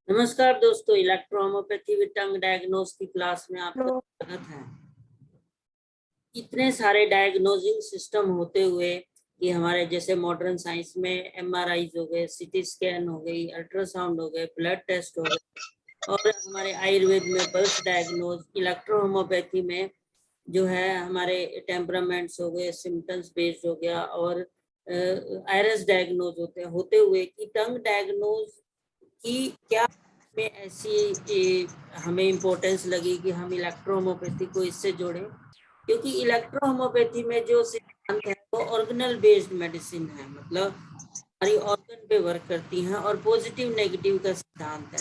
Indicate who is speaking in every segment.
Speaker 1: नमस्कार दोस्तों, electrohomoeopathy with tongue diagnose की क्लास में आपका स्वागत है। इतने सारे डायग्नोजिंग सिस्टम होते हुए कि हमारे जैसे मॉडर्न साइंस में एमआरआई हो गए, सीटी स्कैन हो गई, अल्ट्रासाउंड हो गए, ब्लड टेस्ट हो गए, और हमारे आयुर्वेद में पल्स डायग्नोज, इलेक्ट्रोहोम्योपैथी में जो है हमारे टेम्परामेंट्स हो गए, सिम्टम्स बेस्ड हो गया, और आयरस डायग्नोज होते हुए कि टंग डायग्नोज कि क्या में ऐसी हमें इम्पोर्टेंस लगी कि हम इलेक्ट्रोहोम्योपैथी को इससे जोड़ें, क्योंकि इलेक्ट्रोहोम्योपैथी में जो सिद्धांत है वो ऑर्गेनल बेस्ड मेडिसिन है, मतलब हमारी ऑर्गन पे वर्क करती हैं, और पॉजिटिव नेगेटिव का सिद्धांत है।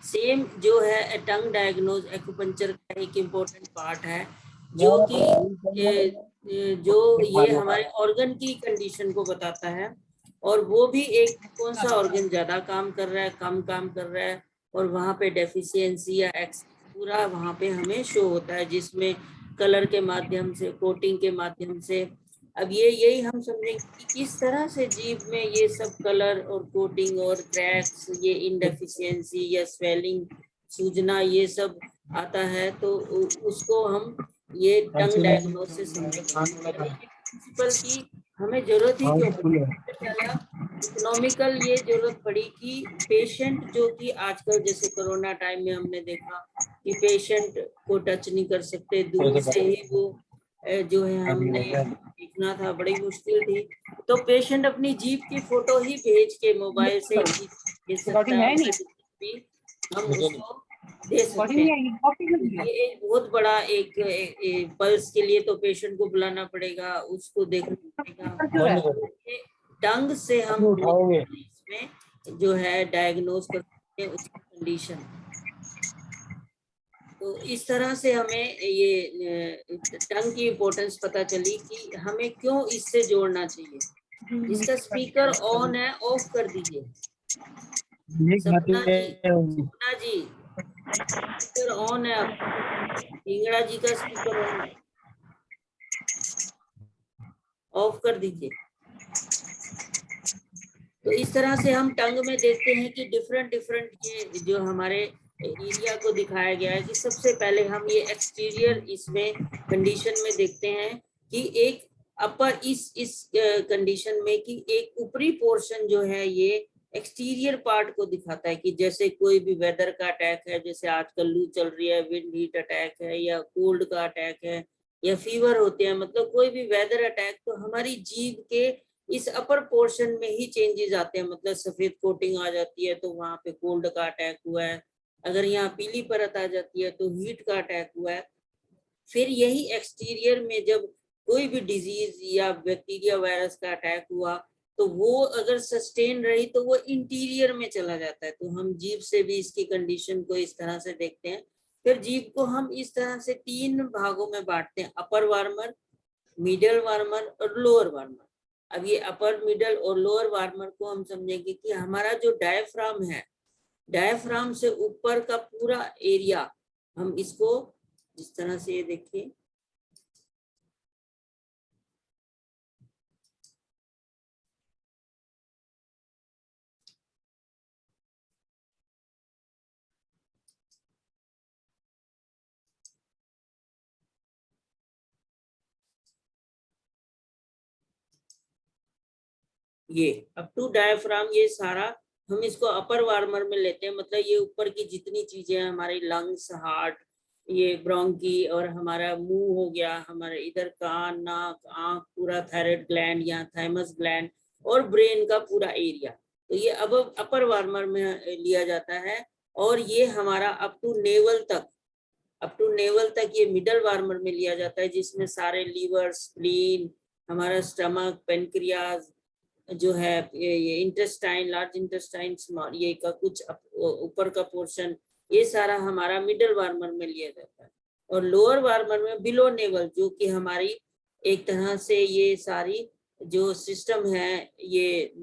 Speaker 1: सेम जो है टंग डायग्नोज एक्यूपंक्चर का एक इम्पोर्टेंट पार्ट है, जो कि जो ये हमारे ऑर्गन की कंडीशन को बताता है, और वो भी एक कौन सा ऑर्गन ज्यादा काम कर रहा है, कम काम कर रहा है, और वहाँ पे डेफिशिएंसी या एक्स पूरा वहाँ पे हमें शो होता है, जिसमें कलर के माध्यम से, कोटिंग के माध्यम से। अब ये यही हम समझेंगे कि किस तरह से जीभ में ये सब कलर और कोटिंग और क्रैक्स, ये इनडेफिशिएंसी या स्वेलिंग, सूजना, ये सब आता है, तो उसको हम ये टंग डायग्नोसिस समझेंगे। प्रिंसिपल की हमें जरूरत ही क्यों पड़ी? इकोनॉमिकल ये जरूरत पड़ी कि पेशेंट जो कि आजकल जैसे कोरोना टाइम में हमने देखा कि पेशेंट को टच नहीं कर सकते, दूर से ही वो जो है हमने देखना था, बड़ी मुश्किल थी। तो पेशेंट अपनी जीभ की फोटो ही भेज के मोबाइल से भेज सकता है, भी हम उसको दे सकते हैं। ये एक बहुत बड़ा एक पल्स के लिए तो पेशेंट को बुलाना पड़ेगा, उसको देखना पड़ेगा। टंग से हम इसमें जो है डायग्नोज कर सकते हैं उसकी कंडीशन। तो इस तरह से हमें ये टंग की इम्पोर्टेंस पता चली कि हमें क्यों इससे जोड़ना चाहिए। जिसका स्पीकर ऑन है ऑफ कर दीजिए। सपना जी स्पीकर ऑन है, इंगड़ा जी का स्पीकर ऑन है, ऑफ कर दीजिए। तो इस तरह से हम टंग में देखते हैं कि डिफरेंट ये जो हमारे एरिया को दिखाया गया है कि सबसे पहले हम ये एक्सटीरियर इसमें कंडीशन में देखते हैं कि एक अपर इस कंडीशन में कि एक ऊपरी पोर्शन जो है ये एक्सटीरियर पार्ट को दिखाता है, कि जैसे कोई भी वेदर का अटैक है, जैसे आजकल लू चल रही है, विंड हीट अटैक है, या कोल्ड का अटैक है, या फीवर होते हैं, मतलब कोई भी वेदर अटैक, तो हमारी जीभ के इस अपर पोर्शन में ही चेंजेस आते हैं, मतलब सफेद कोटिंग आ जाती है तो वहां पे कोल्ड का अटैक हुआ है, अगर यहाँ पीली परत आ जाती है तो हीट का अटैक हुआ है। फिर यही एक्सटीरियर में जब कोई भी डिजीज या बैक्टीरिया वायरस का अटैक हुआ, तो वो अगर सस्टेन रही तो वो इंटीरियर में चला जाता है। तो हम जीभ से भी इसकी कंडीशन को इस तरह से देखते हैं। फिर जीभ को हम इस तरह से 3 भागों में बांटते हैं, अपर वार्मर, मिडल वार्मर और लोअर वार्मर। अब ये अपर, मिडल और लोअर वार्मर को हम समझेंगे कि हमारा जो डायफ्राम है, डायफ्राम से ऊपर का पूरा एरिया, हम इसको इस तरह से ये देखिए, ये अप टू डायफ्राम, ये सारा हम इसको अपर वार्मर में लेते हैं। मतलब ये ऊपर की जितनी चीजें हैं, हमारी लंग्स, हार्ट, ये ब्रोंकी, और हमारा मुंह हो गया, हमारे इधर कान, नाक, आंख, पूरा थायराइड ग्लैंड, यहाँ थाइमस ग्लैंड, और ब्रेन का पूरा एरिया, तो ये अब अपर वार्मर में लिया जाता है। और ये हमारा अप टू नेवल तक ये मिडल वार्मर में लिया जाता है, जिसमें सारे लीवर, स्प्लीन, हमारा स्टमक, पेनक्रियाज जो है, ये इंटेस्टाइन, लार्ज इंटेस्टाइन, स्मॉल, ये का कुछ ऊपर का पोर्शन, ये सारा हमारा मिडल वार्मर में लिया जाता है। और लोअर वार्मर में बिलो नेवल, जो कि हमारी एक तरह से ये सारी जो सिस्टम है, ये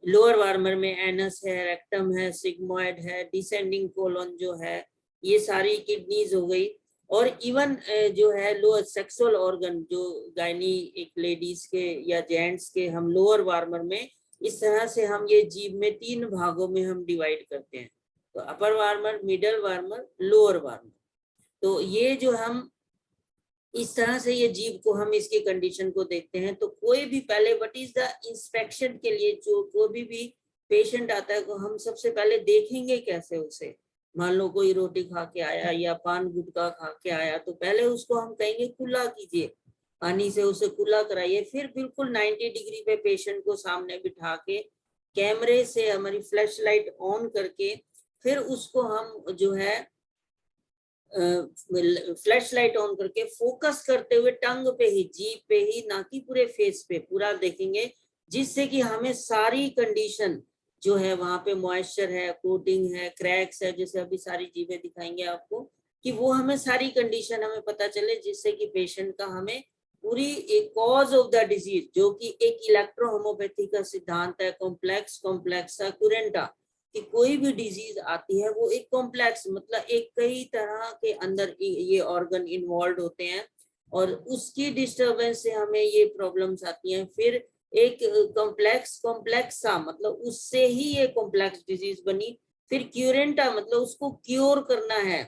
Speaker 1: लोअर वार्मर में एनस है, रेक्टम है, सिग्मोइड है, डिसेंडिंग कोलन जो है, ये सारी किडनीज हो गई। और इवन जो है लोअर सेक्सुअल ऑर्गन, जो गायनी एक लेडीज के या जेंट्स के हम लोअर वार्मर में इस तरह से हम ये जीभ में 3 भागों में हम डिवाइड करते हैं, तो upper warmer, middle warmer, lower warmer. तो ये जो हम इस तरह से ये जीभ को हम इसकी कंडीशन को देखते हैं। तो कोई भी पहले व्हाट इज द इंस्पेक्शन के लिए जो कोई भी पेशेंट आता है, को हम सबसे पहले देखेंगे कैसे उसे। मान लो कोई रोटी खा के आया या पान गुटखा खा के आया, तो पहले उसको हम कहेंगे कुल्ला कीजिए, पानी से उसे कुल्ला कराइए। फिर बिल्कुल 90 डिग्री पे पेशेंट को सामने बिठा के कैमरे से हमारी फ्लैश लाइट ऑन करके फिर उसको हम जो है फ्लैश लाइट ऑन करके फोकस करते हुए टंग पे ही, जीभ पे ही, ना कि पूरे फेस पे, पूरा देखेंगे, जिससे कि हमें सारी कंडीशन जो है वहां पे मॉइस्चर है, कोटिंग है, क्रैक्स है, जैसे अभी सारी जीभें दिखाएंगे आपको, कि वो हमें सारी कंडीशन हमें पता चले, जिससे कि पेशेंट का हमें पूरी एक कॉज ऑफ द डिजीज, जो कि एक इलेक्ट्रो होम्योपैथी का सिद्धांत है, कॉम्प्लेक्स कॉम्प्लेक्सा क्यूरेंटा, कि कोई भी डिजीज आती है वो एक कॉम्प्लेक्स, मतलब एक कई तरह के अंदर ये ऑर्गन इन्वॉल्व होते हैं, और उसकी डिस्टरबेंस से हमें ये प्रॉब्लम्स आती हैं। फिर एक कॉम्प्लेक्सा मतलब उससे ही ये कॉम्प्लेक्स डिजीज बनी। फिर क्यूरेंटा मतलब उसको क्योर करना है,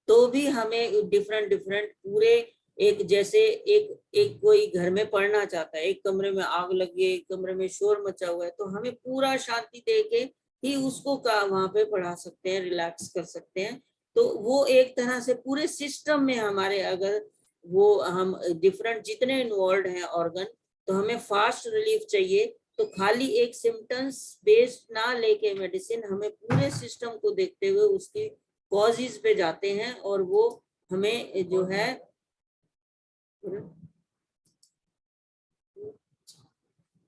Speaker 1: तो भी हमें डिफरेंट डिफरेंट पूरे एक, जैसे एक कोई घर में पढ़ना चाहता है, एक कमरे में आग लगी है, एक कमरे में शोर मचा हुआ है, तो हमें पूरा शांति दे के ही उसको वहां पे पढ़ा सकते हैं, रिलैक्स कर सकते हैं। तो वो एक तरह से पूरे सिस्टम में हमारे, अगर वो हम डिफरेंट जितने इन्वॉल्व हैं ऑर्गन, तो हमें फास्ट रिलीफ चाहिए, तो खाली एक सिम्टम्स बेस्ड ना लेके मेडिसिन, हमें पूरे सिस्टम को देखते हुए उसकी कॉजेज पे जाते हैं, और वो हमें जो है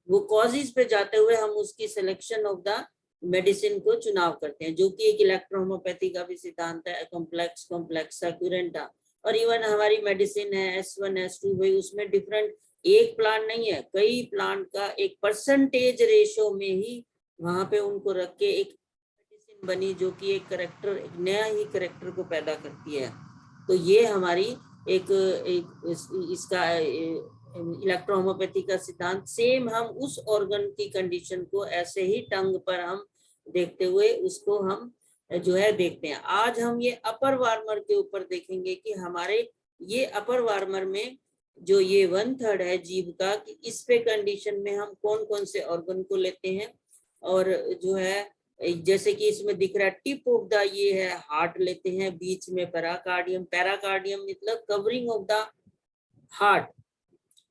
Speaker 1: वो कॉजेज पे जाते हुए हम उसकी सिलेक्शन ऑफ द मेडिसिन को चुनाव करते हैं, जो कि एक इलेक्ट्रोहोम्योपैथी का भी सिद्धांत है, कॉम्प्लेक्स कॉम्प्लेक्सा क्यूरेंटा। और इवन हमारी मेडिसिन है S1 S2, भाई उसमें डिफरेंट एक प्लांट नहीं है, कई प्लांट का एक परसेंटेज रेशो में ही वहां पे उनको रख के एक मेडिसिन बनी, जो कि एक करेक्टर, एक नया ही करेक्टर को पैदा करती है। तो ये हमारी इसका इलेक्ट्रोहोम्योपैथी का सिद्धांत, सेम हम उस ऑर्गन की कंडीशन को ऐसे ही टंग पर हम देखते हुए उसको हम जो है देखते हैं। आज हम ये अपर वार्मर के ऊपर देखेंगे कि हमारे ये अपर वार्मर में जो ये 1/3 है जीभ का, कि इस पे कंडीशन में हम कौन कौन से ऑर्गन को लेते हैं। और जो है जैसे कि इसमें दिख रहा है, टिप ऑफ द ये है हार्ट लेते हैं, बीच में पैराकार्डियम, पैराकार्डियम मतलब covering of the heart.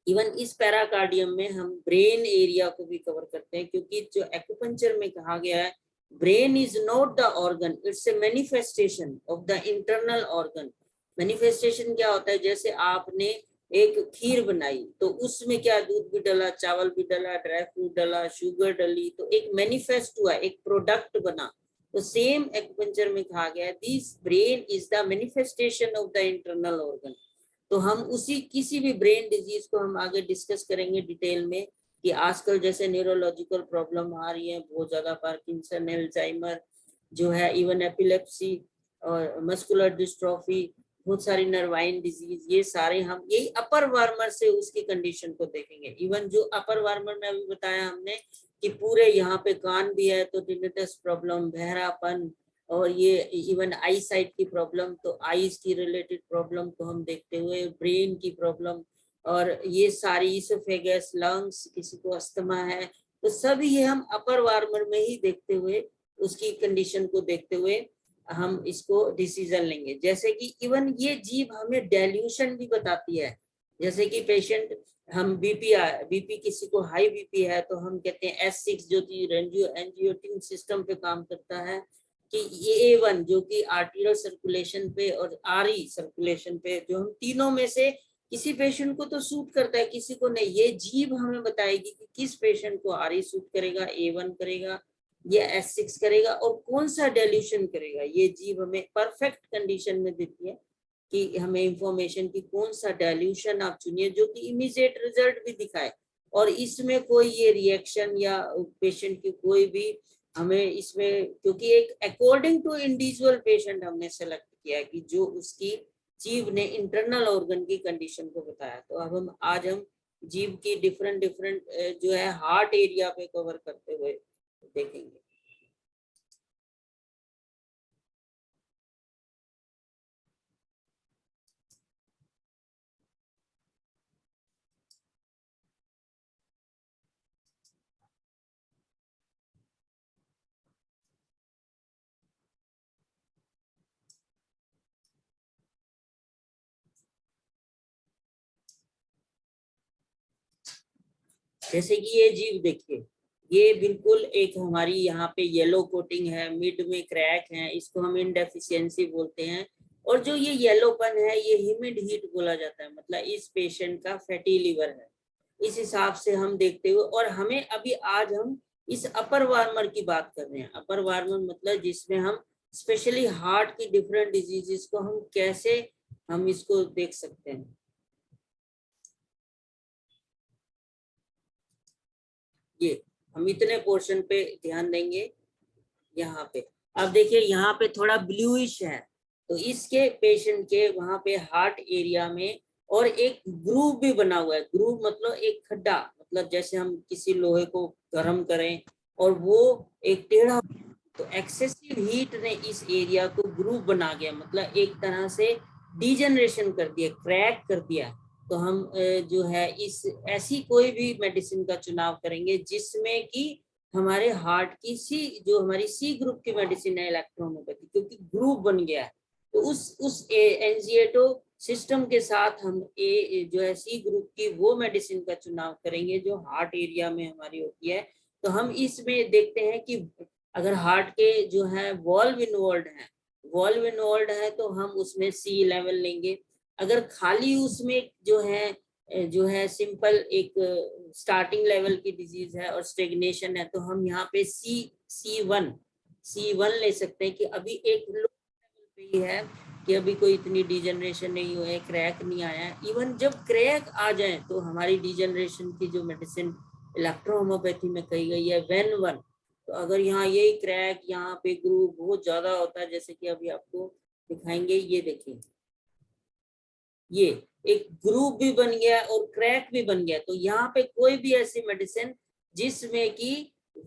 Speaker 1: Even इस पैराकार्डियम में हम ब्रेन एरिया को भी कवर करते हैं, क्योंकि जो एक्यूपंक्चर में कहा गया है, brain is not the organ, it's a manifestation of the internal organ. Manifestation क्या होता है, जैसे आपने एक खीर बनाई, तो उसमें क्या दूध भी डाला, चावल भी डाला, ड्राई फ्रूट डाला, शुगर डाली, तो एक मैनिफेस्ट हुआ, एक प्रोडक्ट बना। तो सेम एक्यूपंक्चर में कहा गया है, this brain is the manifestation of the internal organ. तो हम उसी किसी भी ब्रेन डिजीज को हम आगे डिस्कस करेंगे डिटेल में, कि आजकल जैसे न्यूरोलॉजिकल प्रॉब्लम आ रही है बहुत ज्यादा, पार्किंसन, अल्जाइमर जो है, इवन एपिलेप्सी और मस्कुलर डिस्ट्रॉफी, बहुत सारी नर्वाइन डिजीज, ये सारे हम यही अपर वार्मर से उसकी कंडीशन को देखेंगे। इवन जो अपर वार्मर में अभी बताया हमने कि पूरे यहाँ पे कान भी है, तो टिनिटस प्रॉब्लम, बहरापन, और ये इवन आई साइट की प्रॉब्लम, तो आईज की रिलेटेड प्रॉब्लम को हम देखते हुए, ब्रेन की प्रॉब्लम, और ये सारी इसोफेगस, लंग्स, किसी को अस्थमा है, तो सब ये हम अपर वार्मर में ही देखते हुए, उसकी कंडीशन को देखते हुए हम इसको डिसीजन लेंगे। जैसे कि इवन ये जीभ हमें डेल्यूशन भी बताती है, जैसे कि पेशेंट हम बीपी किसी को हाई बीपी है, तो हम कहते हैं S6 जो कि एंजियोटेंसिन सिस्टम पे काम करता है, कि ये A1 जो कि आर्टीरियल सर्कुलेशन पे और RE सर्कुलेशन पे, जो हम तीनों में से किसी पेशेंट को तो सूट करता है, किसी को नहीं। ये जीभ हमें बताएगी कि किस पेशेंट को RE सूट करेगा, A1 करेगा या S6 करेगा, और कौन सा डेल्यूशन करेगा। ये जीभ हमें परफेक्ट कंडीशन में देती है कि हमें इंफॉर्मेशन की कौन सा डेल्यूशन आप चुनिए, जो कि इमीडिएट रिजल्ट भी दिखाए, और इसमें कोई ये रिएक्शन या पेशेंट की कोई भी हमें इसमें, क्योंकि एक अकॉर्डिंग टू इंडिविजुअल पेशेंट हमने सेलेक्ट किया कि जो उसकी जीभ ने इंटरनल ऑर्गन की कंडीशन को बताया। तो अब हम आज हम जीभ की डिफरेंट डिफरेंट जो है हार्ट एरिया पे कवर करते हुए देखेंगे। जैसे कि ये जीभ देखिए, ये बिल्कुल एक हमारी यहाँ पे येलो कोटिंग है, मिड में क्रैक है, इसको हम इनडेफिशिएंसी बोलते हैं। और जो ये येलोपन है ये ह्यूमिड हीट बोला जाता है, मतलब इस पेशेंट का फैटी लिवर है, इस हिसाब से हम देखते हुए। और हमें अभी आज हम इस अपर वार्मर की बात कर रहे हैं। अपर वार्मर मतलब जिसमें हम स्पेशली हार्ट की डिफरेंट डिजीजेस को हम कैसे हम इसको देख सकते हैं। ये हम इतने पोर्शन पे ध्यान देंगे यहाँ पे। अब देखिए यहाँ पे थोड़ा ब्लूइश है, तो इसके पेशेंट के वहां पे हार्ट एरिया में और एक ग्रूव भी बना हुआ है। ग्रूव मतलब एक खड्डा, मतलब जैसे हम किसी लोहे को गर्म करें और वो एक टेढ़ा, तो एक्सेसिव हीट ने इस एरिया को ग्रूव बना गया, मतलब एक तरह से डिजेनरेशन कर दिया, क्रैक कर दिया। तो हम जो है इस ऐसी कोई भी मेडिसिन का चुनाव करेंगे जिसमें कि हमारे हार्ट की सी, जो हमारी सी ग्रुप की मेडिसिन है इलेक्ट्रोहोम्योपैथी, क्योंकि ग्रुप बन गया है। तो उस एंजिएटो सिस्टम के साथ हम जो है सी ग्रुप की वो मेडिसिन का चुनाव करेंगे जो हार्ट एरिया में हमारी होती है। तो हम इसमें देखते हैं कि अगर हार्ट के जो है वॉल्व इन्वॉल्व है तो हम उसमें सी लेवल लेंगे। अगर खाली उसमें जो है सिंपल एक स्टार्टिंग लेवल की डिजीज है और स्टेग्नेशन है, तो हम यहाँ पे सी वन ले सकते हैं कि अभी एक लो लेवल पे ही है, कि अभी कोई इतनी डिजेनरेशन नहीं हुआ है, क्रैक नहीं आया है। इवन जब क्रैक आ जाए तो हमारी डिजेनरेशन की जो मेडिसिन इलेक्ट्रोहोम्योपैथी में कही गई है वेन वन। तो अगर यहाँ यही क्रैक, यहाँ पे ग्रूव बहुत ज्यादा होता है, जैसे कि अभी आपको दिखाएंगे, ये देखिए ये एक ग्रुप भी बन गया और क्रैक भी बन गया। तो यहाँ पे कोई भी ऐसी मेडिसिन जिसमें कि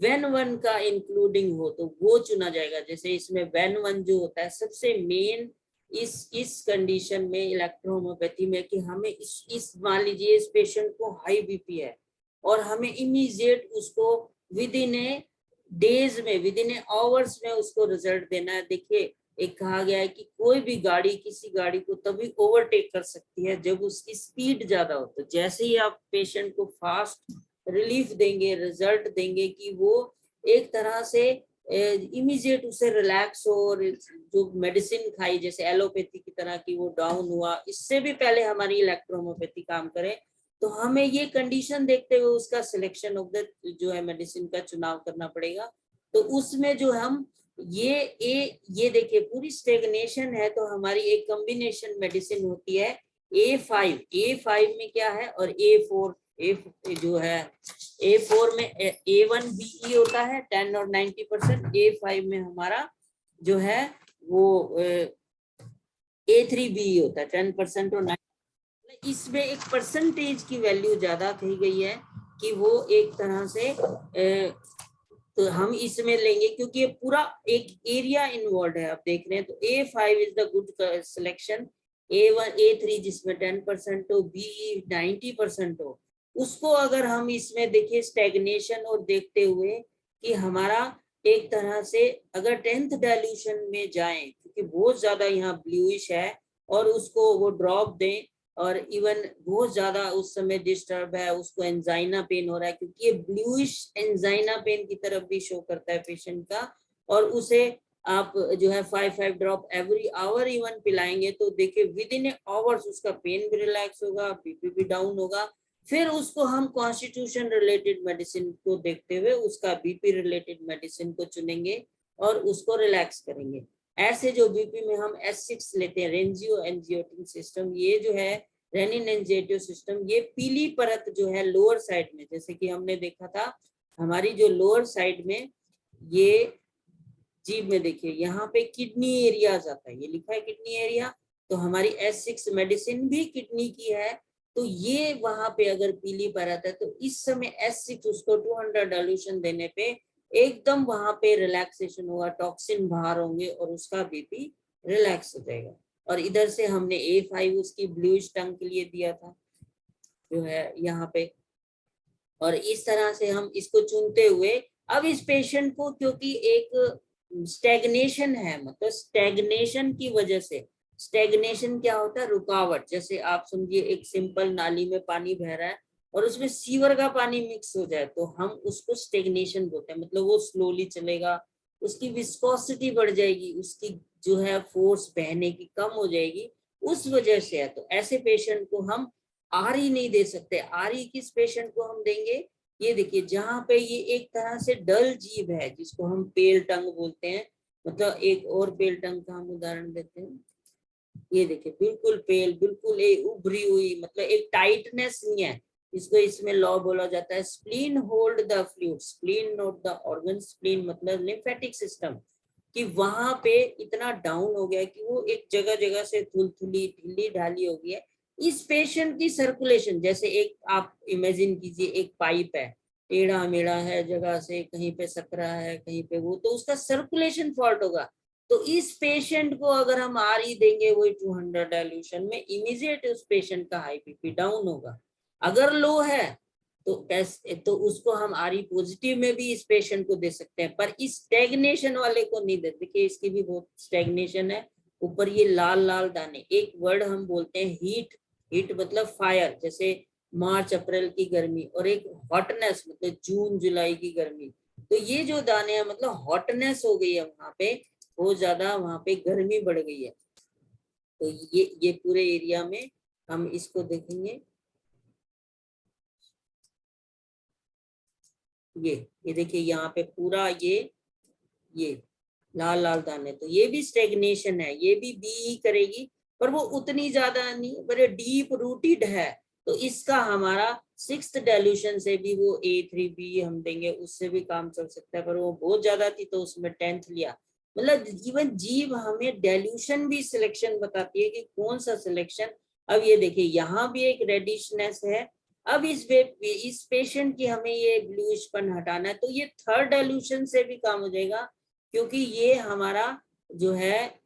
Speaker 1: वेन वन का इंक्लूडिंग हो तो वो चुना जाएगा। जैसे इसमें वेन वन जो होता है सबसे मेन इस कंडीशन में इलेक्ट्रोहोम्योपैथी में, कि हमें इस मान लीजिए इस पेशेंट को हाई बीपी है और हमें इमीडिएट उसको विद इन ए डेज में, विद इन ए आवर्स में उसको रिजल्ट देना है। देखिए एक कहा गया है कि कोई भी गाड़ी किसी गाड़ी को तभी ओवरटेक कर सकती है जब उसकी स्पीड ज्यादा हो। तो जैसे ही आप पेशेंट को फास्ट रिलीफ देंगे, रिजल्ट देंगे कि वो एक तरह से इमीडिएट उसे रिलैक्स हो, और जो मेडिसिन खाई जैसे एलोपैथी की तरह की वो डाउन हुआ, इससे भी पहले हमारी इलेक्ट्रोहोम्योपैथी काम करे। तो हमें ये कंडीशन देखते हुए उसका सिलेक्शन ऑफ द जो है मेडिसिन का चुनाव करना पड़ेगा। तो उसमें जो हम ये देखिए पूरी स्टेग्नेशन है, तो हमारी एक कॉम्बिनेशन मेडिसिन होती है A5 में क्या है, और A4 जो है A4 में A1BE होता है 10 और 90%, A5 में हमारा जो है वो A3BE होता है 10% और 90%। इसमें एक परसेंटेज की वैल्यू ज्यादा कही गई है कि वो एक तरह से तो हम इसमें लेंगे क्योंकि ये पूरा एक एरिया इन्वॉल्व है। आप देख रहे हैं तो A5 is the good selection. A1 A3 जिसमें 10% हो, BE 90% हो, उसको अगर हम इसमें देखिए स्टेग्नेशन और देखते हुए कि हमारा एक तरह से अगर 10th डाइल्यूशन में जाए, क्योंकि बहुत ज्यादा यहाँ ब्लूइश है, और उसको वो ड्रॉप दें, और इवन बहुत ज्यादा उस समय डिस्टर्ब है, उसको एंजाइना पेन हो रहा है, क्योंकि ये ब्लूइश एंजाइना पेन की तरफ भी शो करता है पेशेंट का, और उसे आप जो है 5 ड्रॉप एवरी आवर इवन पिलाएंगे तो देखिए विद इन आवर्स उसका पेन भी रिलैक्स होगा, बीपी भी डाउन होगा। फिर उसको हम कॉन्स्टिट्यूशन रिलेटेड मेडिसिन को देखते हुए उसका बीपी रिलेटेड मेडिसिन को चुनेंगे और उसको रिलैक्स करेंगे। ऐसे जो बीपी में हम S6 लेते हैं, रेंजियो एंजियोटिन सिस्टम, ये जो है रेनिन एंजियोटिन सिस्टम, ये पीली परत जो है लोअर साइड में, जैसे कि हमने देखा था हमारी जो लोअर साइड में ये जीभ में देखिए यहाँ पे किडनी एरिया आता है, ये लिखा है किडनी एरिया। तो हमारी S6 मेडिसिन भी किडनी की है, तो ये वहां पे अगर पीली परत है तो इस समय S6 उसको 200 डाइल्यूशन देने पे एकदम वहां पे रिलैक्सेशन होगा, टॉक्सिन बाहर होंगे और उसका बीपी रिलैक्स हो जाएगा। और इधर से हमने A5 उसकी ब्लूइश टंग के लिए दिया था जो है यहाँ पे। और इस तरह से हम इसको चुनते हुए अब इस पेशेंट को, क्योंकि एक स्टेग्नेशन है, मतलब स्टेग्नेशन की वजह से, स्टेग्नेशन क्या होता है, रुकावट। जैसे आप समझिए एक सिंपल नाली में पानी बह रहा है और उसमें सीवर का पानी मिक्स हो जाए तो हम उसको स्टेग्नेशन बोलते हैं, मतलब वो स्लोली चलेगा, उसकी विस्कोसिटी बढ़ जाएगी, उसकी जो है फोर्स बहने की कम हो जाएगी, उस वजह से है। तो ऐसे पेशेंट को हम आरी नहीं दे सकते। आरी किस पेशेंट को हम देंगे, ये देखिए जहां पे ये एक तरह से डल जीभ है जिसको हम पेल टंग बोलते हैं, मतलब एक और पेल टंग का हम उदाहरण देते हैं। ये देखिए बिल्कुल पेल, बिल्कुल एक उभरी हुई, मतलब एक टाइटनेस नहीं है, इसको इसमें लॉ बोला जाता है spleen hold the fluid, spleen note the organ, spleen मतलब लिम्फेटिक सिस्टम, कि वहां पे इतना डाउन हो गया कि वो एक जगह जगह से थुलथुली ढीली ढाली हो गई है। इस पेशेंट की सर्कुलेशन, जैसे एक आप इमेजिन कीजिए एक पाइप है, टेढ़ा मेढ़ा है, जगह से कहीं पे सकरा है कहीं पे वो, तो उसका सर्कुलेशन फॉल्ट होगा। तो इस पेशेंट को अगर हम आरई देंगे वही 200 डाइल्यूशन में, इमीडिएट उस पेशेंट का हाई बीपी डाउन होगा। अगर लो है तो कैसे, तो उसको हम आरई पॉजिटिव में भी इस पेशेंट को दे सकते हैं, पर इस स्टेग्नेशन वाले को नहीं देते। देखिए इसकी भी बहुत स्टेग्नेशन है, ऊपर ये लाल लाल दाने। एक वर्ड हम बोलते हैं हीट, हीट मतलब फायर, जैसे मार्च अप्रैल की गर्मी, और एक हॉटनेस मतलब जून जुलाई की गर्मी। तो ये जो दाने हैं मतलब हॉटनेस हो गई है वहां पे, बहुत ज्यादा वहां पे गर्मी बढ़ गई है। तो ये पूरे एरिया में हम इसको देखेंगे, ये देखिए यहाँ पे पूरा ये लाल लाल दाने, तो ये भी स्टेग्नेशन है, ये भी बी ही करेगी, पर वो उतनी ज्यादा नहीं, पर डीप रूटेड है। तो इसका हमारा 6th डाइल्यूशन से भी वो A3B हम देंगे, उससे भी काम चल सकता है, पर वो बहुत ज्यादा थी तो उसमें 10th लिया। मतलब इवन जीव हमें डाइल्यूशन भी सिलेक्शन बताती है कि कौन सा सिलेक्शन। अब ये देखिए यहाँ भी एक रेडिशनेस है। अब इस पेशेंट की हमें ये ब्लूइशपन हटाना है, तो ये 3rd डाइल्यूशन से भी काम हो जाएगा, क्योंकि ये हमारा जो है,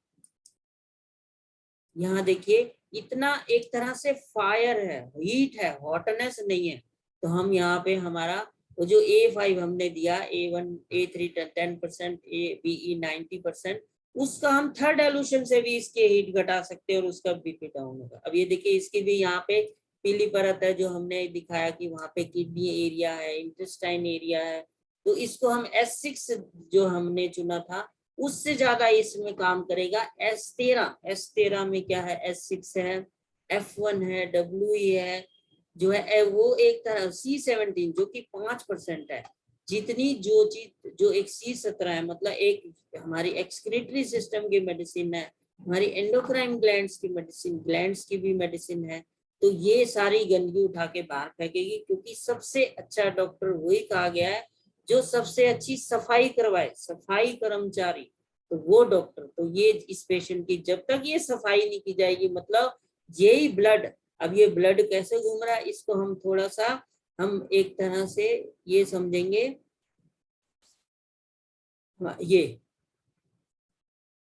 Speaker 1: यहाँ देखिए इतना एक तरह से फायर है, हीट है, हॉटनेस नहीं है। तो हम यहाँ पे हमारा वो जो A5 हमने दिया, A1 A3 10%, BE 90%, उसका हम 3rd डाइल्यूशन से भी इसके हीट घटा सकते हैं और उसका बीपी डाउन होगा। अब ये देखिए इसकी भी यहाँ पे पीली परत है जो हमने दिखाया कि वहां पे किडनी एरिया है, इंटेस्टाइन एरिया है। तो इसको हम S6 जो हमने चुना था उससे ज्यादा इसमें काम करेगा। S13 में क्या है, S6 है, F1 है, WE है, जो है वो एक तरह C17 जो कि 5% है। जितनी जो चीज जो एक C17 है, मतलब एक हमारी एक्सक्रीटरी सिस्टम की मेडिसिन है, हमारी एंडोक्राइन ग्लैंड्स की मेडिसिन, ग्लैंड्स की भी मेडिसिन है। तो ये सारी गंदगी उठा के बाहर फेंकेगी, क्योंकि सबसे अच्छा डॉक्टर वही कहा गया है जो सबसे अच्छी सफाई करवाए, सफाई कर्मचारी, तो वो डॉक्टर। तो ये इस पेशेंट की जब तक ये सफाई नहीं की जाएगी, मतलब यही ब्लड, अब ये ब्लड कैसे घूम रहा है इसको हम थोड़ा सा हम एक तरह से ये समझेंगे।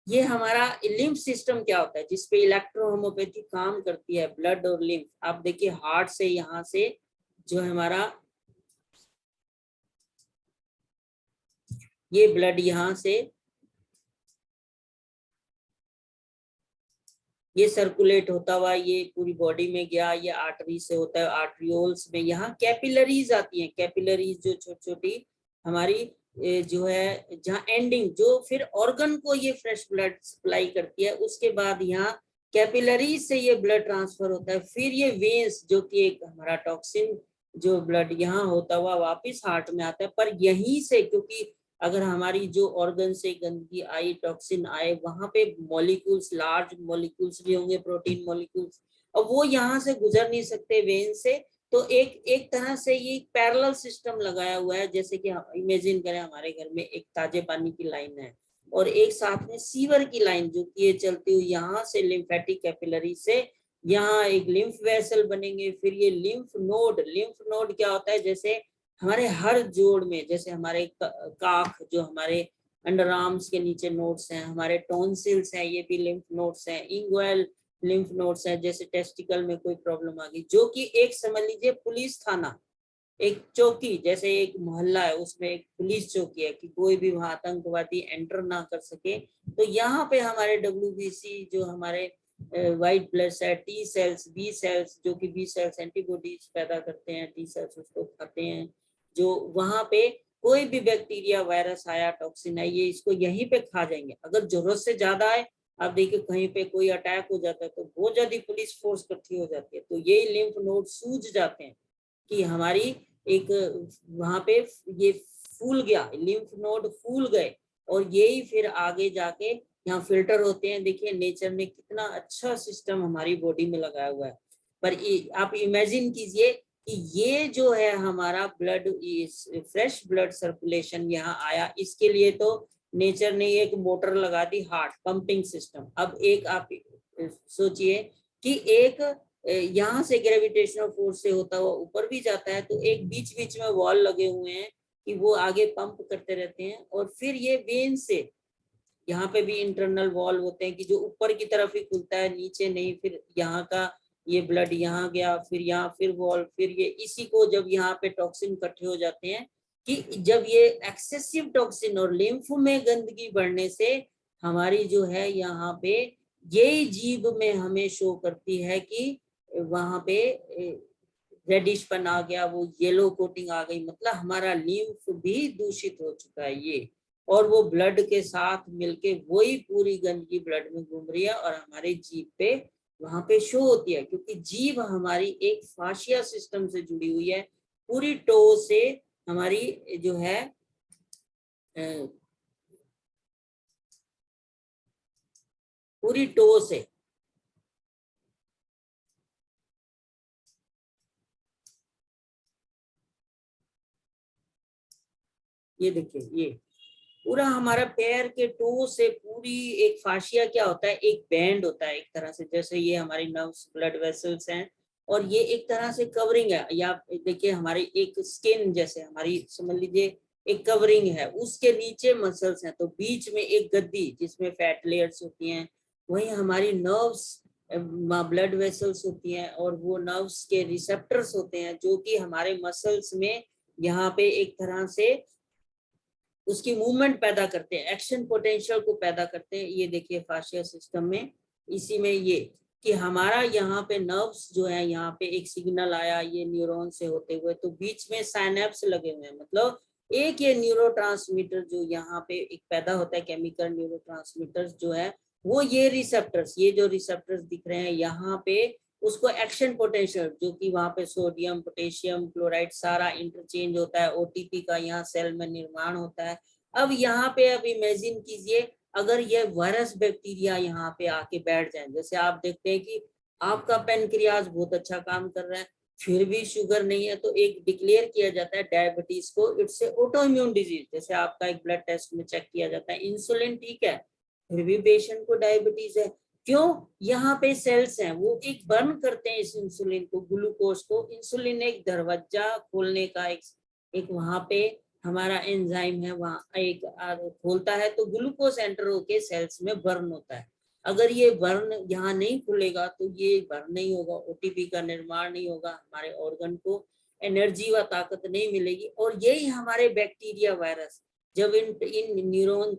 Speaker 1: ये हमारा लिम्फ सिस्टम क्या होता है जिसपे इलेक्ट्रो होम्योपैथी काम करती है, ब्लड और लिम्फ। आप देखिए हार्ट से यहाँ से जो हमारा ये ब्लड यहाँ से ये सर्कुलेट होता हुआ ये पूरी बॉडी में गया, ये आर्टरी से होता है, आर्ट्रियोल्स में यहाँ कैपिलरीज आती हैं, कैपिलरीज जो छोटी छोटी हमारी जो है जहाँ एंडिंग, जो फिर ऑर्गन को ये फ्रेश ब्लड सप्लाई करती है। उसके बाद यहाँ कैपिलरीज से ये ब्लड ट्रांसफर होता है, फिर ये वेन्स जो कि एक हमारा टॉक्सिन जो ब्लड यहाँ होता हुआ वापिस हार्ट में आता है। पर यहीं से, क्योंकि अगर हमारी जो ऑर्गन से गंदगी आई, टॉक्सिन आए, वहां पे मॉलिक्यूल्स, लार्ज मॉलिक्यूल्स भी होंगे, प्रोटीन मॉलिक्यूल्स, और वो यहाँ से गुजर नहीं सकते वेन से। तो एक एक तरह से ये पैरेलल सिस्टम लगाया हुआ है, जैसे कि इमेजिन करें हमारे घर में एक ताजे पानी की लाइन है और एक साथ में सीवर की लाइन जो कि ये चलती हुई यहाँ से लिम्फेटिक कैपिलरी से यहाँ एक लिम्फ वेसल बनेंगे, फिर ये लिम्फ नोड क्या होता है, जैसे हमारे हर जोड़ में, जैसे हमारे काख जो हमारे अंडर आर्म्स के नीचे नोड्स हैं, हमारे टॉन्सिल्स हैं, ये भी लिम्फ नोड्स हैं, इंग्वेल लिम्फ नोड्स हैं, जैसे टेस्टिकल में कोई प्रॉब्लम आ गई, जो कि एक समझ लीजिए पुलिस थाना, एक चौकी, जैसे एक मोहल्ला है उसमें एक पुलिस चौकी है कि कोई भी वहां आतंकवादी एंटर ना कर सके। तो यहाँ पे हमारे WBC जो हमारे white blood cell, T cells, B cells, जो कि बी सेल्स एंटीबॉडीज पैदा करते हैं, टी सेल्स उसको खाते हैं, जो वहां पे कोई भी बैक्टीरिया वायरस आया, टॉक्सिन है, ये इसको यहीं पे खा जाएंगे। अगर जरूरत से ज्यादा है, आप देखिए कहीं पे कोई अटैक हो जाता है तो बहुत ज्यादा पुलिस फोर्स इकट्ठी हो जाती है, तो ये लिम्फ नोड सूज जाते हैं कि हमारी एक वहां पे ये फूल गया, लिम्फ नोड फूल गए, और यही फिर आगे जाके यहाँ फिल्टर होते हैं। देखिए नेचर ने कितना अच्छा सिस्टम हमारी बॉडी में लगाया हुआ है। पर आप इमेजिन कीजिए कि ये जो है हमारा ब्लड, फ्रेश ब्लड सर्कुलेशन यहाँ आया, इसके लिए तो नेचर ने एक मोटर लगा दी, हार्ट पंपिंग सिस्टम। अब एक आप सोचिए कि एक यहाँ से ग्रेविटेशनल फोर्स से होता हुआ ऊपर भी जाता है, तो एक बीच बीच में वॉल लगे हुए हैं कि वो आगे पंप करते रहते हैं, और फिर ये वेन से, यहाँ पे भी इंटरनल वॉल होते हैं कि जो ऊपर की तरफ ही खुलता है, नीचे नहीं, फिर यहाँ का ये ब्लड यहाँ गया, फिर यहाँ फिर वॉल, फिर ये, इसी को जब यहाँ पे टॉक्सिन इकट्ठे हो जाते हैं, कि जब ये एक्सेसिव टॉक्सिन और लिम्फ में गंदगी बढ़ने से हमारी जो है यहाँ पे यही जीभ में हमें शो करती है कि वहां पे रेडिश पन आ गया, वो येलो कोटिंग आ गई, मतलब हमारा लिम्फ भी दूषित हो चुका है ये, और वो ब्लड के साथ मिलके वही पूरी गंदगी ब्लड में घूम रही है और हमारे जीभ पे वहां पे शो होती है, क्योंकि जीभ हमारी एक फाशिया सिस्टम से जुड़ी हुई है, पूरी टो से हमारी जो है पूरी टो से, ये देखिए ये पूरा हमारा पैर के टो से पूरी एक फाशिया क्या होता है, एक बैंड होता है एक तरह से, जैसे ये हमारी नर्व्स ब्लड वेसल्स हैं, और ये एक तरह से कवरिंग है, या देखिए हमारी एक स्किन जैसे हमारी समझ लीजिए एक कवरिंग है, उसके नीचे मसल्स हैं, तो बीच में एक गद्दी जिसमें फैट लेयर्स होती हैं, वहीं हमारी नर्व्स ब्लड वेसल्स होती हैं, और वो नर्व्स के रिसेप्टर्स होते हैं जो कि हमारे मसल्स में यहाँ पे एक तरह से उसकी मूवमेंट पैदा करते हैं, एक्शन पोटेंशियल को पैदा करते हैं। ये देखिए फाशिया सिस्टम में, इसी में ये कि हमारा यहाँ पे नर्व्स जो है, यहाँ पे एक सिग्नल आया ये न्यूरॉन से होते हुए, तो बीच में साइनेप्स लगे हुए हैं, मतलब एक ये न्यूरोट्रांसमीटर जो यहाँ पे एक पैदा होता है, केमिकल न्यूरोट्रांसमीटर्स जो है, वो ये रिसेप्टर्स, ये जो रिसेप्टर्स दिख रहे हैं यहाँ पे, उसको एक्शन पोटेंशियल, जो कि वहां पे सोडियम पोटेशियम क्लोराइड सारा इंटरचेंज होता है, ओटीपी का यहाँ सेल में निर्माण होता है। अब यहाँ पे अब इमेजिन कीजिए अगर ये वायरस बैक्टीरिया यहाँ पे आके बैठ जाए, जैसे आप देखते हैं कि आपका पेनक्रियाज बहुत अच्छा काम कर रहा है, फिर भी शुगर नहीं है, तो एक डिक्लेयर किया जाता है डायबिटीज को, इट्स ऑटो इम्यून डिजीज, जैसे आपका एक ब्लड टेस्ट में चेक किया जाता है, इंसुलिन ठीक है, फिर भी पेशेंट को डायबिटीज है। क्यों? यहाँ पे सेल्स हैं वो एक बर्न करते हैं इस इंसुलिन को, ग्लूकोज को। इंसुलिन एक दरवाजा खोलने का एक वहां पे हमारा एंजाइम है, वहां एक खोलता है, तो ग्लूकोज एंटर होके सेल्स में बर्न होता है। अगर ये बर्न यहाँ नहीं खुलेगा तो ये बर्न नहीं होगा, ओटीपी का निर्माण नहीं होगा, हमारे ऑर्गन को एनर्जी व ताकत नहीं मिलेगी। और यही हमारे बैक्टीरिया वायरस जब इन न्यूरॉन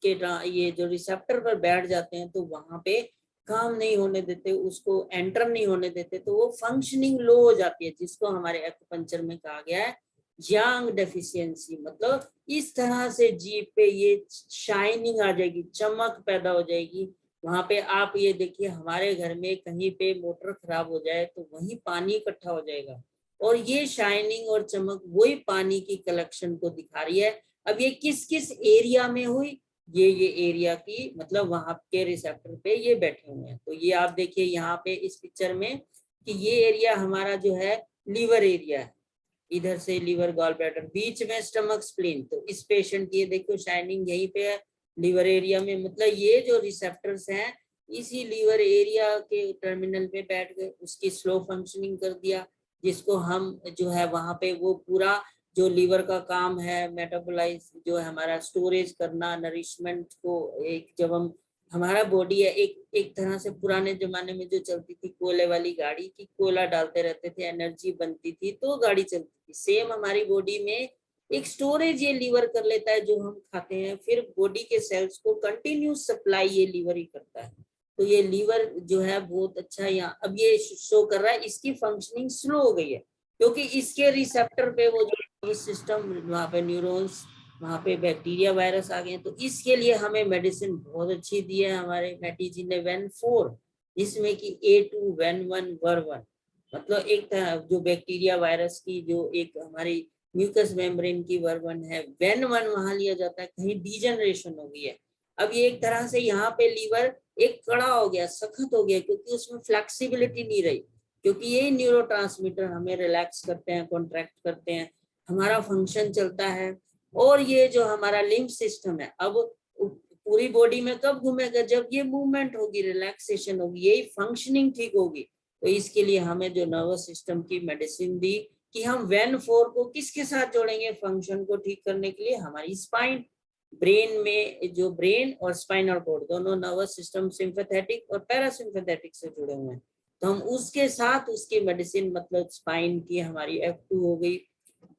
Speaker 1: के ये जो रिसेप्टर पर बैठ जाते हैं, तो वहां पे काम नहीं होने देते, उसको एंटर नहीं होने देते, तो वो फंक्शनिंग लो हो जाती है, जिसको हमारे एक्यूपंक्चर में कहा गया है यांग डेफिशिएंसी। मतलब इस तरह से जीभ पे ये शाइनिंग आ जाएगी, चमक पैदा हो जाएगी। वहां पे आप ये देखिए हमारे घर में कहीं पे मोटर खराब हो जाए तो वहीं पानी इकट्ठा हो जाएगा, और ये शाइनिंग और चमक वही पानी की कलेक्शन को दिखा रही है। अब ये किस किस एरिया में हुई, ये एरिया की, मतलब वहां के रिसेप्टर पे ये बैठे हुए हैं। तो ये आप देखिए यहाँ पे इस पिक्चर में कि ये एरिया हमारा जो है लीवर एरिया है, इधर से लीवर गॉल ब्लैडर, बीच में स्टमक स्प्लीन। तो इस पेशेंट की ये देखो शाइनिंग यहीं पे है लीवर एरिया में, मतलब ये जो रिसेप्टर्स हैं इसी लीवर एरिया के टर्मिनल पे बैठ गए, उसकी स्लो फंक्शनिंग कर दिया, जिसको हम जो है वहां पे वो पूरा जो लीवर का काम है मेटाबोलाइज, जो है हमारा स्टोरेज करना नरिशमेंट को, एक जब हम हमारा बॉडी है एक एक तरह से पुराने जमाने में जो चलती थी कोयले वाली गाड़ी की, कोयला डालते रहते थे, एनर्जी बनती थी तो गाड़ी चलती थी, सेम हमारी बॉडी में एक स्टोरेज ये लीवर कर लेता है जो हम खाते हैं, फिर बॉडी के सेल्स को कंटिन्यूस सप्लाई ये लीवर ही करता है। तो ये लीवर जो है बहुत अच्छा यहाँ अब ये शो कर रहा है, इसकी फंक्शनिंग स्लो हो गई है क्योंकि इसके रिसेप्टर पे वो जो सिस्टम वहाँ पे न्यूरॉन्स, वहाँ पे बैक्टीरिया वायरस आ गए। तो इसके लिए हमें मेडिसिन बहुत अच्छी दी है हमारे मैटी जी ने, वेन4, जिसमें कि A2 वेन1 वर1, मतलब एक जो बैक्टीरिया वायरस की जो एक हमारी म्यूकस मेम्ब्रेन की वर1 है, वेन1 वहां लिया जाता है, कहीं डीजनरेशन हो गई है। अब ये एक तरह से यहाँ पे लीवर एक कड़ा हो गया, सख्त हो गया, क्योंकि उसमें फ्लेक्सिबिलिटी नहीं रही, क्योंकि ये न्यूरोट्रांसमीटर हमें रिलैक्स करते हैं, कॉन्ट्रैक्ट करते हैं, हमारा फंक्शन चलता है। और ये जो हमारा लिम्फ सिस्टम है अब पूरी बॉडी में कब घूमेगा, जब ये मूवमेंट होगी, रिलैक्सेशन होगी, यही फंक्शनिंग ठीक होगी। तो इसके लिए हमें जो नर्वस सिस्टम की मेडिसिन दी कि हम वेन4 को किसके साथ जोड़ेंगे फंक्शन को ठीक करने के लिए, हमारी स्पाइन, ब्रेन में जो ब्रेन और स्पाइनल कॉर्ड दोनों नर्वस सिस्टम सिंपैथेटिक और पैरासिम्पैथेटिक से जुड़े हुए हैं, तो हम उसके साथ उसकी मेडिसिन, मतलब स्पाइन की हमारी F2 हो गई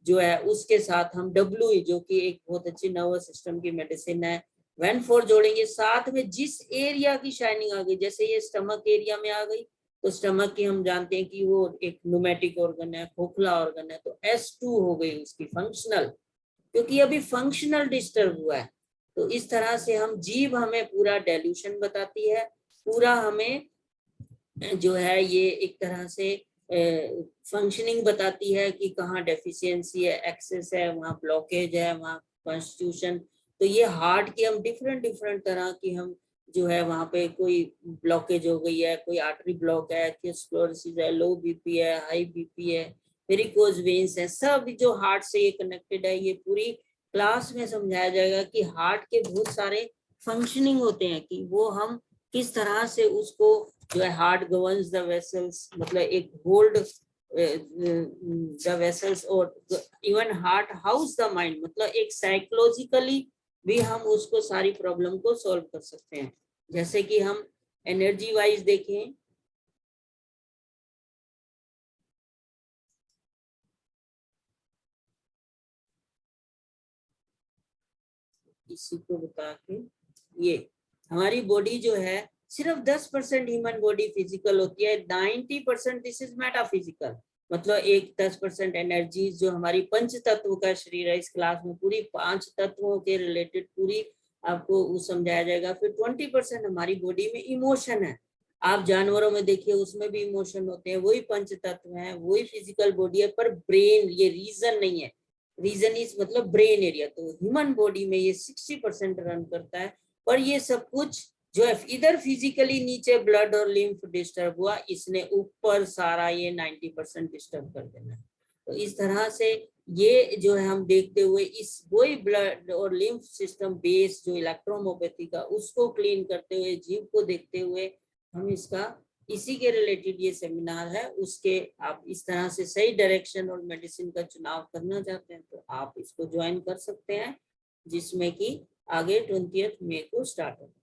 Speaker 1: जो है, उसके साथ हम WE जो कि एक बहुत अच्छी नर्वस सिस्टम की मेडिसिन है, वेन4 जोड़ेंगे। साथ में जिस एरिया की शाइनिंग आ गई, जैसे ये स्टमक एरिया में आ गई, तो स्टमक की हम जानते हैं कि वो एक न्यूमेटिक ऑर्गन है, खोखला ऑर्गन है, तो S2 हो गई उसकी फंक्शनल, क्योंकि अभी फंक्शनल डिस्टर्ब हुआ है। तो इस तरह से हम जीभ हमें पूरा डेल्यूशन बताती है, पूरा हमें जो है ये एक तरह से फंक्शनिंग बताती है कि कहाँ डेफिशिएंसी है, एक्सेस है, वहाँ ब्लॉकेज है, वहाँ कॉन्स्टिट्यूशन। तो ये हार्ट की हम डिफरेंट डिफरेंट तरह की हम जो है वहाँ पे कोई ब्लॉकेज हो गई है, कोई आर्टरी ब्लॉक है, एथियोस्क्लेरोसिस है, लो बीपी है, हाई बीपी है, वेरिकोज वेन्स है, सब जो हार्ट से ये कनेक्टेड है। ये पूरी क्लास में समझाया जाएगा कि हार्ट के बहुत सारे फंक्शनिंग होते हैं कि वो हम किस तरह से उसको जो है हार्ट गवर्न्स द वेसल्स, मतलब एक होल्ड द वेसल्स, और even heart house the mind, मतलब एक साइकोलॉजिकली भी हम उसको सारी प्रॉब्लम को सॉल्व कर सकते हैं। जैसे कि हम एनर्जी वाइज देखें, इसी को बता के, ये हमारी बॉडी जो है सिर्फ 10% ह्यूमन बॉडी फिजिकल होती है, 90% दिस इज मेटाफिजिकल, मतलब एक 10% एनर्जी जो हमारी पंच तत्व का शरीर है। इस क्लास में पूरी 5 तत्वों के रिलेटेड पूरी आपको समझाया जाएगा। फिर 20% हमारी बॉडी में इमोशन है, आप जानवरों में देखिए उसमें भी इमोशन होते हैं, वही पंच तत्व है, वही फिजिकल बॉडी है, पर ब्रेन ये रीजन नहीं है, रीजन इज मतलब ब्रेन एरिया। तो ह्यूमन बॉडी में ये 60% रन करता है, पर ये सब कुछ जो है इधर फिजिकली नीचे ब्लड और लिम्फ डिस्टर्ब हुआ, इसने ऊपर सारा ये 90% डिस्टर्ब कर देना है। तो इस तरह से ये जो है हम देखते हुए इस वही ब्लड और लिम्फ सिस्टम बेस जो इलेक्ट्रोमोपैथी का, उसको क्लीन करते हुए, जीव को देखते हुए हम इसका इसी के रिलेटेड ये सेमिनार है। उसके आप इस तरह से सही डायरेक्शन और मेडिसिन का चुनाव करना चाहते हैं तो आप इसको ज्वाइन कर सकते हैं, जिसमें कि आगे 20 मई को स्टार्ट होगा।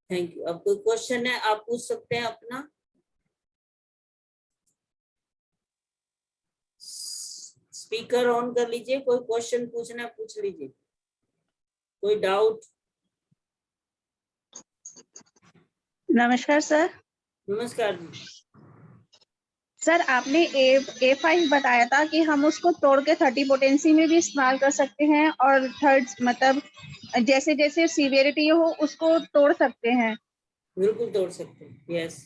Speaker 1: Thank you. अब कोई क्वेश्चन है आप पूछ सकते हैं अपना। स्पीकर ऑन कर लीजिए, कोई क्वेश्चन पूछना है पूछ लीजिए, कोई डाउट।
Speaker 2: नमस्कार सर।
Speaker 1: नमस्कार।
Speaker 2: सर आपने A5 बताया था कि हम उसको तोड़ के 30 पोटेंसी में भी इस्तेमाल कर सकते हैं, और थर्ड मतलब जैसे जैसे सीवियरिटी हो उसको तोड़ सकते हैं।
Speaker 1: बिल्कुल तोड़ सकते हैं, यस।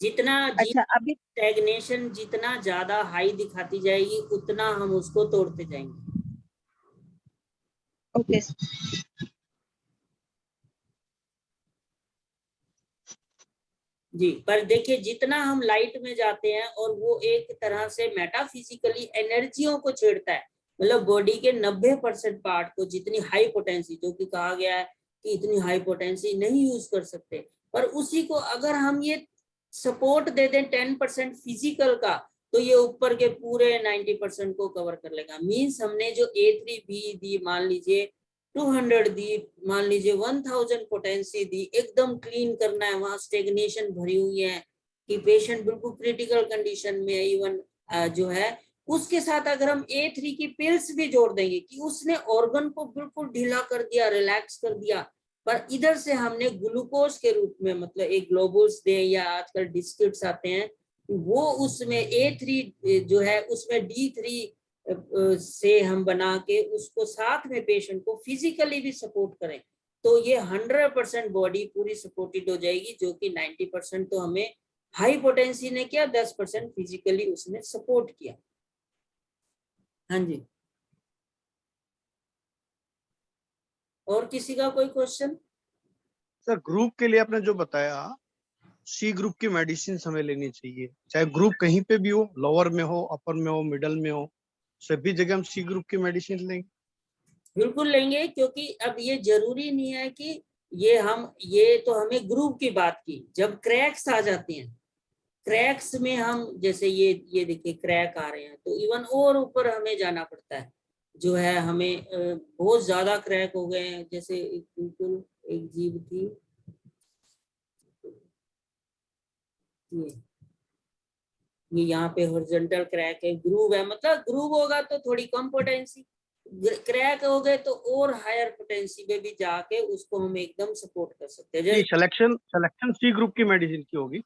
Speaker 1: जितना
Speaker 2: अच्छा, अभी
Speaker 1: स्टैग्नेशन जितना ज्यादा हाई दिखाती जाएगी उतना हम उसको तोड़ते जाएंगे।
Speaker 2: ओके।
Speaker 1: जी, पर देखिए जितना हम लाइट में जाते हैं और वो एक तरह से मेटाफिजिकली एनर्जियों को छेड़ता है, मतलब बॉडी के 90% पार्ट को, जितनी हाई पोटेंसी जो कि कहा गया है कि इतनी हाई पोटेंसी नहीं यूज कर सकते, पर उसी को अगर हम ये सपोर्ट दे दें 10% फिजिकल का, तो ये ऊपर के पूरे 90% को कवर कर लेगा। मींस हमने जो A3B दी, मान लीजिए 200 दी, मान लीजिए 1000 पोटेंसी दी, एकदम क्लीन करना है, वहां स्टेग्नेशन भरी हुई है कि पेशेंट बिल्कुल क्रिटिकल कंडीशन में, इवन जो है उसके साथ अगर हम A3 की पिल्स भी जोड़ देंगे कि उसने ऑर्गन को बिल्कुल ढीला कर दिया, रिलैक्स कर दिया, पर इधर से हमने ग्लूकोज के रूप में, मतलब एक ग्लोबुल्स दे या आजकल डिस्किट्स आते हैं, वो उसमें A3 जो है उसमें D3 से हम बना के उसको साथ में पेशेंट को फिजिकली भी सपोर्ट करें, तो ये 100% बॉडी पूरी सपोर्टेड हो जाएगी, जो कि 90% तो हमें हाई पोटेंसी ने किया, 10% फिजिकली उसने सपोर्ट किया। हाँ जी, और किसी का कोई क्वेश्चन?
Speaker 3: सर ग्रुप के लिए आपने जो बताया, सी ग्रुप की मेडिसिन हमें लेनी चाहिए, चाहे ग्रुप कहीं पे भी हो, लोअर में हो, अपर में हो, मिडल में हो, सभी जगह हम सी ग्रुप की मेडिसिन लेंगे?
Speaker 1: बिल्कुल लेंगे, क्योंकि अब ये जरूरी नहीं है कि ये तो हमें ग्रुप की बात की, जब क्रैक्स आ जाते हैं, क्रैक्स में हम जैसे ये देखिए क्रैक आ रहे हैं, तो इवन और ऊपर हमें जाना पड़ता है, जो है हमें बहुत ज्यादा क्रैक हो गए हैं, जैसे बिल्कुल एक जीभ थी, ये यहाँ पे हॉरिजॉन्टल क्रैक है, ग्रूव है, मतलब ग्रूव होगा तो थोड़ी कम पोटेंसी, क्रैक हो गए तो और हायर पोटेंसी में भी जाके उसको हम एकदम सपोर्ट कर सकते हैं।
Speaker 3: सिलेक्शन सी ग्रुप की मेडिसिन की होगी?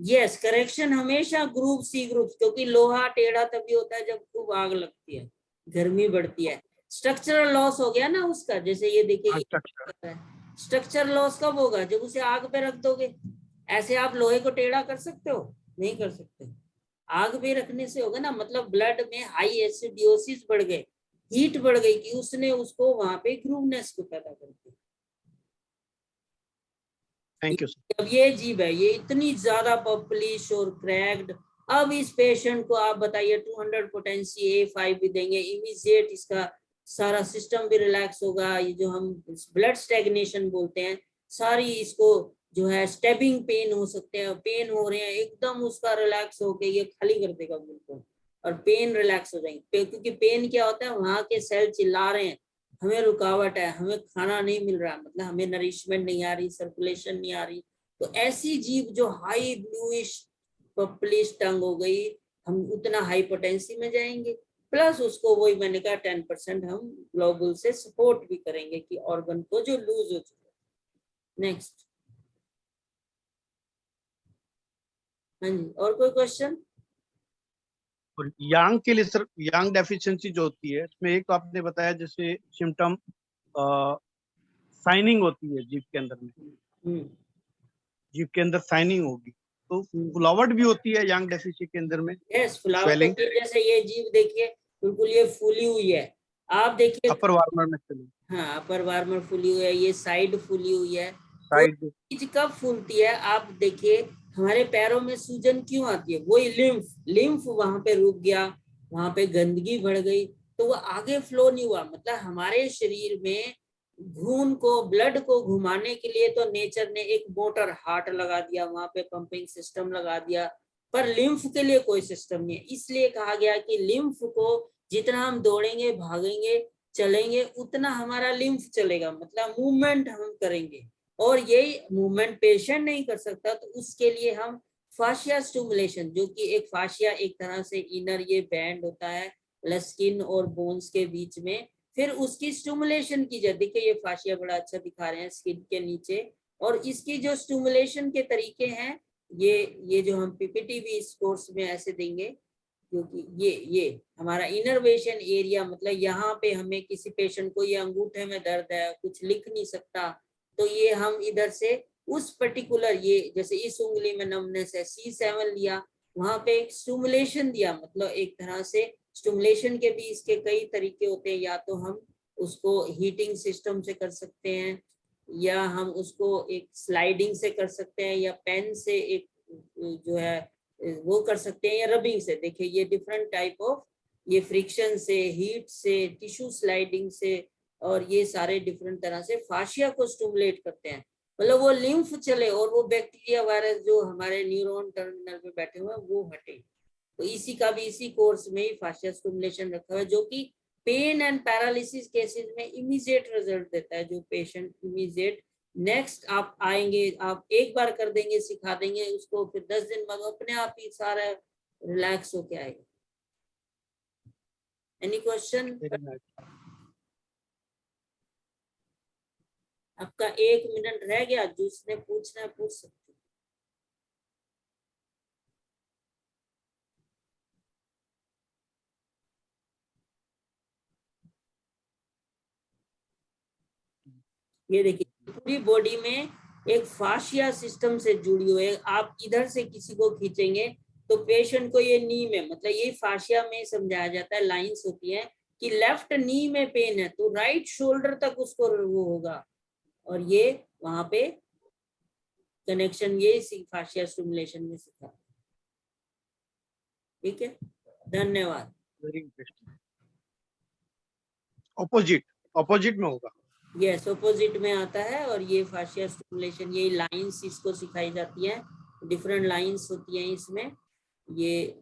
Speaker 1: यस, करेक्शन हमेशा ग्रुप सी ग्रुप, क्योंकि लोहा टेढ़ा तभी होता है जब खूब आग लगती है, गर्मी बढ़ती है। स्ट्रक्चरल लॉस हो गया ना उसका, जैसे ये देखिए स्ट्रक्चर लॉस कब होगा? जब उसे आग पे रख दोगे। ऐसे आप लोहे को टेढ़ा कर सकते हो? नहीं कर सकते। आग पे रखने से होगा ना, मतलब ब्लड में हाई एसिडियोसिस बढ़ गए, हीट बढ़ गई कि उसने उसको वहां पे ग्रूवनेस को पैदा कर दिया।
Speaker 3: Thank you sir.
Speaker 1: अब ये जीभ है, ये इतनी ज्यादा पॉपुलिश और क्रैक्ड, अब इस पेशेंट को आप बताइए 200 पोटेंसी A5 भी देंगे, इमीडिएट इसका सारा सिस्टम भी रिलैक्स होगा, ये जो हम ब्लड स्टैग्नेशन बोलते हैं, सारी इसको जो है स्टेबिंग पेन हो सकते हैं, पेन हो रहे हैं, एकदम उसका रिलैक्स होके ये खाली कर देगा बिल्कुल, और पेन रिलैक्स हो जाएंगे, क्योंकि पेन क्या होता है, वहां के सेल चिल्ला रहे हैं, हमें रुकावट है, हमें खाना नहीं मिल रहा, मतलब हमें नरिशमेंट नहीं आ रही, सर्कुलेशन नहीं आ रही, तो ऐसी जीभ जो हाई ब्लूइश पर्पलिश टंग हो गई, हम उतना हाई पोटेंसी में जाएंगे, प्लस उसको वही मैंने कहा 10% हम ग्लोबुल से सपोर्ट भी करेंगे कि ऑर्गन को जो लूज हो चुका है। नेक्स्ट। हाँ जी, और कोई क्वेश्चन?
Speaker 3: और यांग के लिए सर, यांग डेफिशिएंसी जो होती है इसमें, एक तो आपने बताया जैसे सिम्टम साइनिंग होती है जीभ के अंदर में, जीभ के अंदर साइनिंग होगी, तो फुलावट भी होती है यांग डेफिशिएंसी के अंदर में?
Speaker 1: यस, फुलावट
Speaker 3: स्वेलिंग
Speaker 1: होती है, जैसे ये जीभ देखिए बिल्कुल ये फूली हुई है, आप देखिए।
Speaker 3: अपर वार्मर में चले,
Speaker 1: हाँ, अपर वार्मर फूली हुई है, ये साइड फूली हुई है, तो
Speaker 3: साइड।
Speaker 1: चीज कब फूलती है? आप देखिए हमारे पैरों में सूजन क्यों आती है? वही लिम्फ वहां पे रुक गया, वहां पे गंदगी बढ़ गई, तो वो आगे फ्लो नहीं हुआ, मतलब हमारे शरीर में खून को, ब्लड को घुमाने के लिए तो नेचर ने एक मोटर हार्ट लगा दिया, वहां पे पंपिंग सिस्टम लगा दिया, पर लिम्फ के लिए कोई सिस्टम नहीं है, इसलिए कहा गया कि लिम्फ को जितना हम दौड़ेंगे, भागेंगे, चलेंगे, उतना हमारा लिम्फ चलेगा, मतलब मूवमेंट हम करेंगे, और यही मूवमेंट पेशेंट नहीं कर सकता, तो उसके लिए हम फाशिया स्टिमुलेशन, जो कि एक फाशिया एक तरह से इनर ये बैंड होता है स्किन और बोन्स के बीच में, फिर उसकी स्टिमुलेशन की जाए। देखिए ये फाशिया बड़ा अच्छा दिखा रहे हैं स्किन के नीचे, और इसकी जो स्टिमुलेशन के तरीके हैं, ये जो हम पीपीटी भी इस कोर्स में ऐसे देंगे, क्योंकि ये हमारा इनर्वेशन एरिया, मतलब यहाँ पे हमें किसी पेशेंट को ये अंगूठे में दर्द है, कुछ लिख नहीं सकता, तो ये हम इधर से उस पर्टिकुलर, ये जैसे इस उंगली में नमनेस है, C7 लिया, वहां पे एक स्टिमुलेशन दिया, मतलब एक तरह से स्टिमुलेशन के भी इसके कई तरीके होते हैं, या तो हम उसको हीटिंग सिस्टम से कर सकते हैं, या हम उसको एक स्लाइडिंग से कर सकते हैं, या पेन से एक जो है वो कर सकते हैं, या रबिंग से। देखिए ये डिफरेंट टाइप ऑफ, ये फ्रिक्शन से, हीट से, टिश्यू स्लाइडिंग से, और ये सारे डिफरेंट तरह से फाशिया को स्टिमुलेट करते हैं, मतलब वो लिम्फ चले और वो बैक्टीरिया वायरस जो हमारे न्यूरॉन टर्मिनल पे बैठे हुए हैं वो हटे। तो इसी का भी इसी कोर्स में ही फाशिया स्टिमुलेशन रखा हुआ है, जो कि पेन एंड पैरालिसिस केसेस में इमीडिएट रिजल्ट देता है। जो पेशेंट इमीडिएट, नेक्स्ट आप आएंगे, आप एक बार कर देंगे, सिखा देंगे उसको, फिर 10 दिन बाद अपने आप ही सारा रिलैक्स होके आएगा। Any question?
Speaker 3: Very nice.
Speaker 1: आपका 1 मिनट रह गया, जिसने पूछना है पूछ सकते हैं। ये देखिए पूरी बॉडी में एक फाशिया सिस्टम से जुड़ी हुई है। आप इधर से किसी को खींचेंगे तो पेशेंट को ये नी में, मतलब ये फाशिया में समझाया जाता है, लाइंस होती है कि लेफ्ट नी में पेन है तो राइट शोल्डर तक उसको वो होगा, और ये वहां पे कनेक्शन ये फाशिया स्टिमुलेशन में सिखा। ठीक है, धन्यवाद।
Speaker 3: Very interesting. ऑपोजिट में होगा।
Speaker 1: यस, ऑपोजिट में आता है, और ये फाशिया स्टिमुलेशन, ये लाइंस इसको सिखाई जाती है, डिफरेंट लाइंस होती हैं इसमें। ये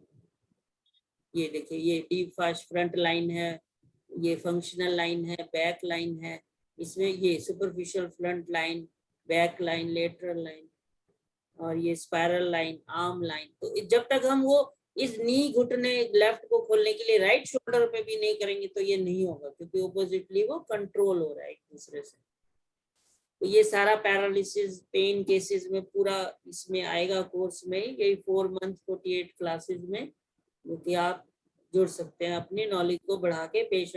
Speaker 1: देखिए, ये डीप फास्ट फ्रंट लाइन है, ये फंक्शनल लाइन है, बैक लाइन है, इसमें ये superficial front line, back line, lateral line, और ये स्पाइरल लाइन, आर्म लाइन। तो जब तक हम वो इस नी घुटने लेफ्ट को खोलने के लिए राइट शोल्डर पे भी नहीं करेंगे तो ये नहीं होगा, क्योंकि ऑपोजिटली वो कंट्रोल हो रहा है एक दूसरे से। तो ये सारा पैरालिसिस पेन केसेस में पूरा इसमें आएगा कोर्स में, यही 4 मंथ 48 क्लासेस में, जो कि आप जुड़ सकते हैं अपनी नॉलेज को बढ़ा के पेशेंट